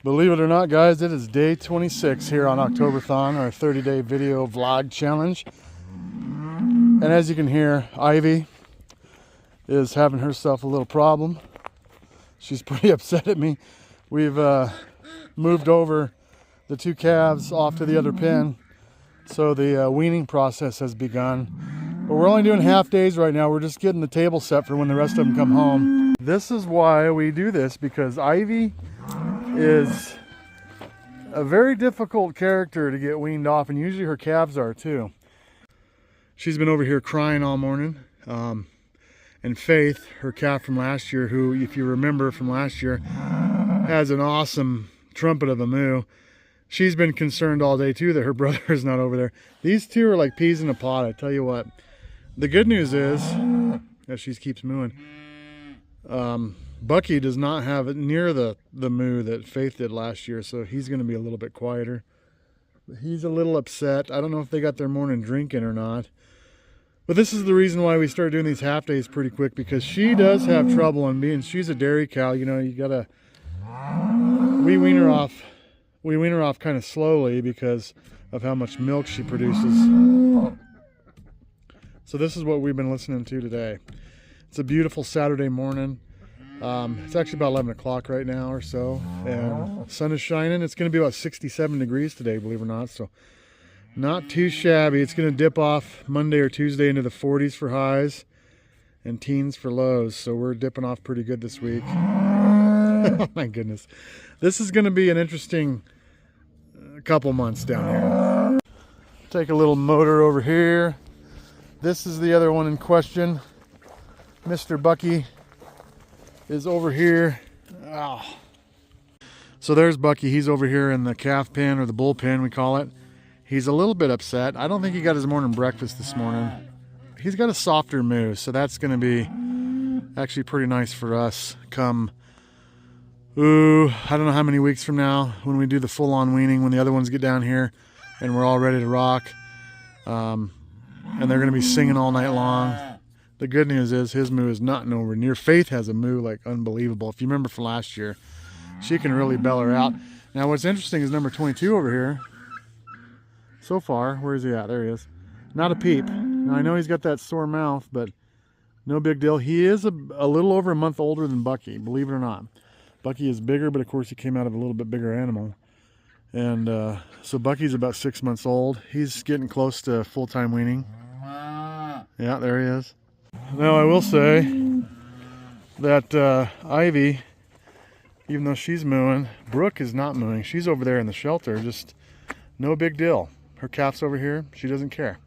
Believe it or not, guys, it is day 26 here on October-thon, our 30-day video vlog challenge. And as you can hear, Ivy is having herself a little problem. She's pretty upset at me. We've moved over the two calves off to the other pen, so the weaning process has begun. But we're only doing half days right now. We're just getting the table set for when the rest of them come home. This is why we do this, because Ivy is a very difficult character to get weaned off, and usually her calves are too. She's been over here crying all morning. And Faith, her calf from last year, who, if you remember from last year, has an awesome trumpet of a moo. She's been concerned all day too that her brother is not over there. These two are like peas in a pod, I tell you what. The good news is, as she keeps mooing, Bucky does not have it near the moo that Faith did last year, so he's going to be a little bit quieter. But he's a little upset. I don't know if they got their morning drinking or not. But this is the reason why we start doing these half days pretty quick, because she does have trouble, and being she's a dairy cow, you know, you gotta, we wean her off kind of slowly because of how much milk she produces. So this is what we've been listening to today. It's a beautiful Saturday morning. It's actually about 11 o'clock right now or so, and the sun is shining. It's going to be about 67 degrees today, believe it or not, so not too shabby. It's going to dip off Monday or Tuesday into the 40s for highs and teens for lows, so we're dipping off pretty good this week. Oh my goodness. This is going to be an interesting couple months down here. Take a little motor over here. This is the other one in question. Mr. Bucky is over here. Oh. So there's Bucky. He's over here in the calf pen, or the bull pen we call it. He's a little bit upset. I don't think he got his morning breakfast this morning. He's got a softer moo, so that's going to be actually pretty nice for us come, I don't know how many weeks from now, when we do the full-on weaning, when the other ones get down here and we're all ready to rock. And they're going to be singing all night long. The good news is his moo is not nowhere near. Faith has a moo like unbelievable. If you remember from last year, she can really bell her out. Now what's interesting is number 22 over here. So far, where is he at? There he is. Not a peep. Now I know he's got that sore mouth, but no big deal. He is a little over a month older than Bucky, believe it or not. Bucky is bigger, but of course he came out of a little bit bigger animal. And so Bucky's about 6 months old. He's getting close to full-time weaning. Yeah, there he is. Now I will say that Ivy, even though she's mooing, Brooke is not mooing. She's over there in the shelter, just no big deal. Her calf's over here. She doesn't care.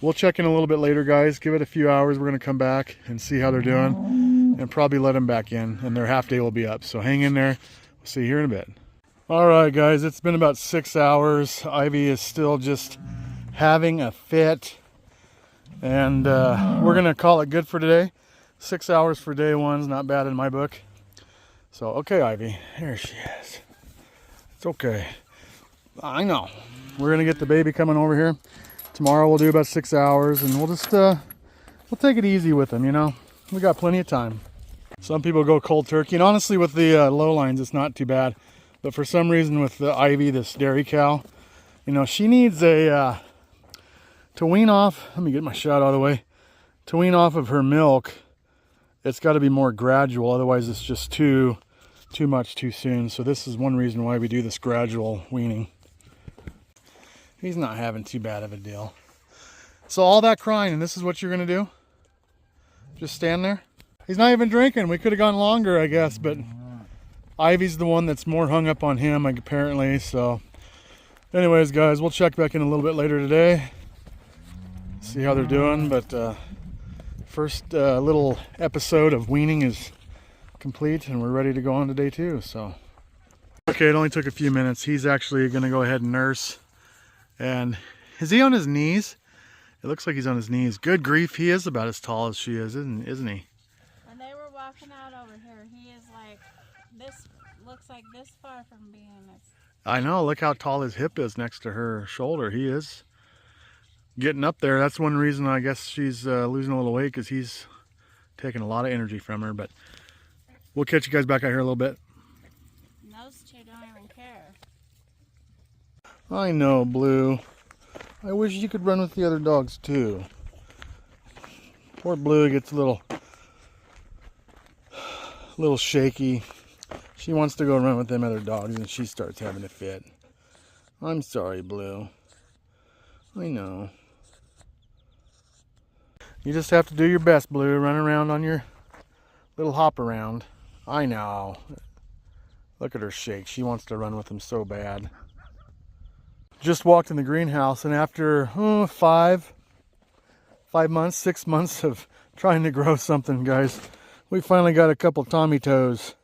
We'll check in a little bit later, guys. Give it a few hours. We're going to come back and see how they're doing and probably let them back in, and their half day will be up. So hang in there. We'll see you here in a bit. All right, guys. It's been about 6 hours. Ivy is still just having a fit, and we're going to call it good for today. 6 hours for day one's not bad in my book. So, okay, Ivy. There she is. It's okay. I know. We're gonna get the baby coming over here tomorrow. We'll do about 6 hours, and we'll just we'll take it easy with them, you know. We got plenty of time. Some people go cold turkey, and honestly with the low lines it's not too bad, but for some reason with the Ivy, this dairy cow, you know, she needs a to wean off. Let me get my shot out of the way. To wean off of her milk, it's got to be more gradual, otherwise it's just too much too soon. So this is one reason why we do this gradual weaning. He's not having too bad of a deal. So all that crying, and this is what you're gonna do? Just stand there? He's not even drinking. We could have gone longer, I guess, but Ivy's the one that's more hung up on him, like, apparently. So anyways, guys, we'll check back in a little bit later today, see how they're doing. But first little episode of weaning is complete, and we're ready to go on to day 2. So okay, it only took a few minutes. He's actually gonna go ahead and nurse. And is he on his knees? It looks like he's on his knees. Good grief, he is about as tall as she is, isn't he? When they were walking out over here, he is like this, looks like this far from being this. I know, look how tall his hip is next to her shoulder. He is getting up there. That's one reason I guess she's losing a little weight, because he's taking a lot of energy from her. But we'll catch you guys back out here a little bit. Those two don't even care. I know, Blue. I wish you could run with the other dogs too. Poor Blue gets a little shaky. She wants to go run with them other dogs and she starts having a fit. I'm sorry, Blue. I know. You just have to do your best, Blue. Run around on your little hop around. I know. Look at her shake. She wants to run with them so bad. Just walked in the greenhouse, and after 5 months, 6 months of trying to grow something, guys, we finally got a couple Tommy toes.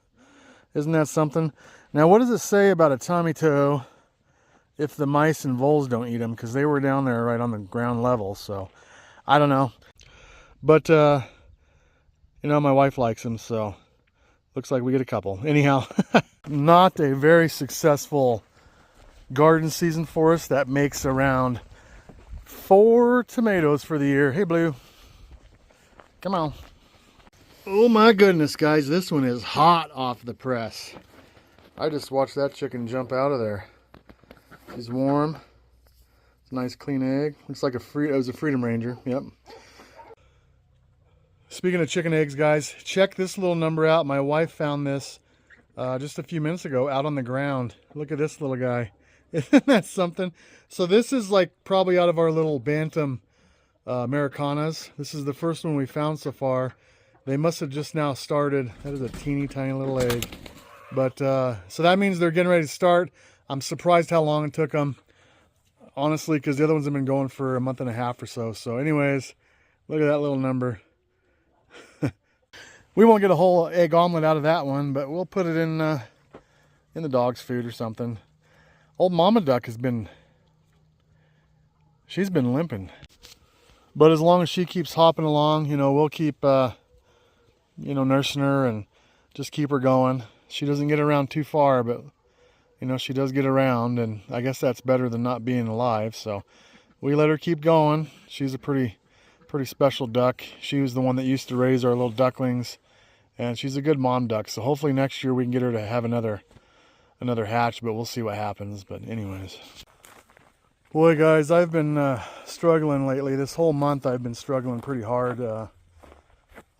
Isn't that something? Now, what does it say about a Tommy toe if the mice and voles don't eat them? Because they were down there right on the ground level, so I don't know. But, you know, my wife likes them, so looks like we get a couple. Anyhow, not a very successful garden season for us. That makes around 4 tomatoes for the year. Hey, Blue. Come on. Oh my goodness, guys. This one is hot off the press. I just watched that chicken jump out of there. She's warm. It's a nice clean egg. Looks like it was a Freedom Ranger. Yep. Speaking of chicken eggs, guys, check this little number out. My wife found this just a few minutes ago out on the ground. Look at this little guy. Isn't that something? So this is like probably out of our little Bantam Americanas. This is the first one we found so far. They must have just now started. That is a teeny tiny little egg. But so that means they're getting ready to start. I'm surprised how long it took them, honestly, because the other ones have been going for a month and a half or so. So anyways, look at that little number. We won't get a whole egg omelet out of that one, but we'll put it in the dog's food or something. Old Mama Duck she's been limping. But as long as she keeps hopping along, you know, we'll keep, you know, nursing her and just keep her going. She doesn't get around too far, but, you know, she does get around, and I guess that's better than not being alive. So we let her keep going. She's a pretty special duck. She was the one that used to raise our little ducklings, and she's a good mom duck. So hopefully next year we can get her to have another hatch, but we'll see what happens. But anyways, boy, guys, I've been struggling lately. This whole month I've been struggling pretty hard.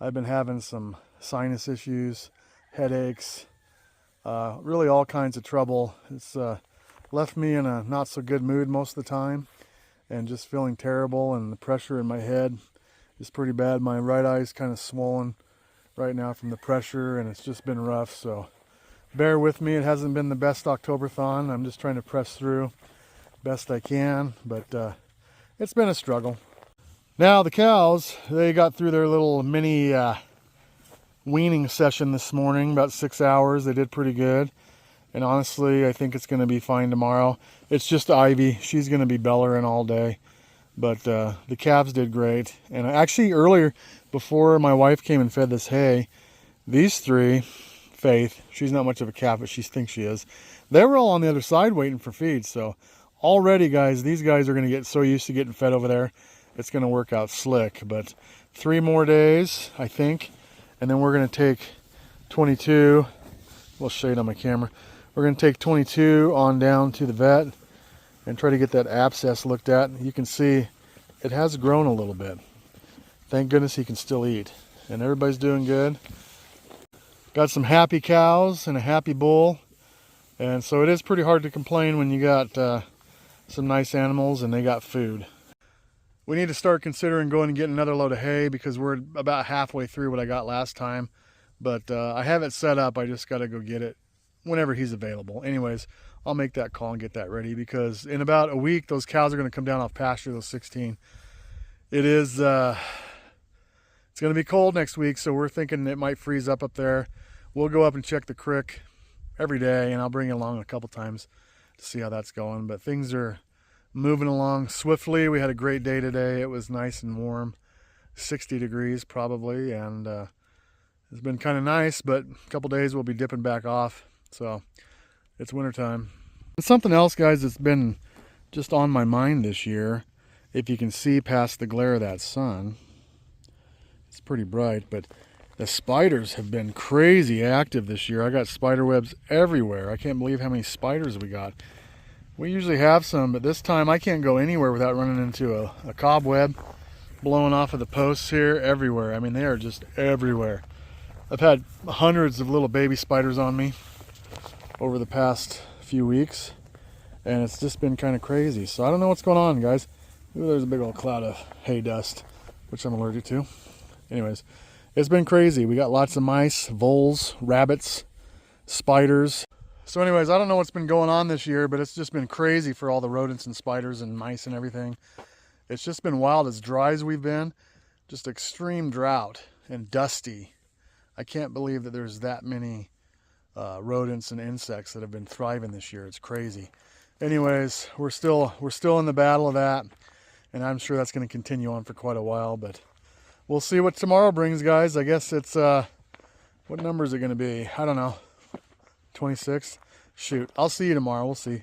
I've been having some sinus issues, headaches, really all kinds of trouble. It's left me in a not so good mood most of the time, and just feeling terrible, and the pressure in my head is pretty bad. My right eye's kind of swollen right now from the pressure, and it's just been rough. So bear with me. It hasn't been the best October-thon. I'm just trying to press through best I can, but it's been a struggle. Now the cows, they got through their little mini weaning session this morning, about 6 hours. They did pretty good, and honestly I think it's going to be fine tomorrow. It's just Ivy. She's going to be bellering all day, but the calves did great. And actually earlier, before my wife came and fed this hay, these three, Faith, she's not much of a calf, but she thinks she is, they were all on the other side waiting for feed. So already, guys, these guys are going to get so used to getting fed over there, it's going to work out slick. But 3 more days, I think, and then we're going to take 22. We'll show it on my camera. We're going to take 22 on down to the vet and try to get that abscess looked at. You can see it has grown a little bit. Thank goodness he can still eat, and everybody's doing good. Got some happy cows and a happy bull, and so it is pretty hard to complain when you got some nice animals and they got food. We need to start considering going and getting another load of hay, because we're about halfway through what I got last time. But I have it set up. I just got to go get it whenever he's available. Anyways, I'll make that call and get that ready, because in about a week those cows are going to come down off pasture, those 16. It is it's going to be cold next week, so we're thinking it might freeze up there. We'll go up and check the creek every day, and I'll bring you along a couple times to see how that's going. But things are moving along swiftly. We had a great day today. It was nice and warm, 60 degrees probably, and it's been kind of nice, but a couple days we'll be dipping back off. So it's wintertime. And something else, guys, that's been just on my mind this year, if you can see past the glare of that sun, it's pretty bright, but The spiders have been crazy active this year. I got spider webs everywhere. I can't believe how many spiders we got. We usually have some, but this time I can't go anywhere without running into a cobweb blowing off of the posts here everywhere. I mean, they are just everywhere. I've had hundreds of little baby spiders on me over the past few weeks, and it's just been kind of crazy. So I don't know what's going on, guys. Ooh, there's a big old cloud of hay dust, which I'm allergic to. Anyways, it's been crazy. We got lots of mice, voles, rabbits, spiders. So anyways, I don't know what's been going on this year, but it's just been crazy for all the rodents and spiders and mice and everything. It's just been wild. As dry as we've been, just extreme drought and dusty. I can't believe that there's that many rodents and insects that have been thriving this year. It's crazy. Anyways, we're still in the battle of that, and I'm sure that's going to continue on for quite a while, but we'll see what tomorrow brings, guys. I guess it's what number is it going to be? I don't know. 26. Shoot, I'll see you tomorrow. We'll see.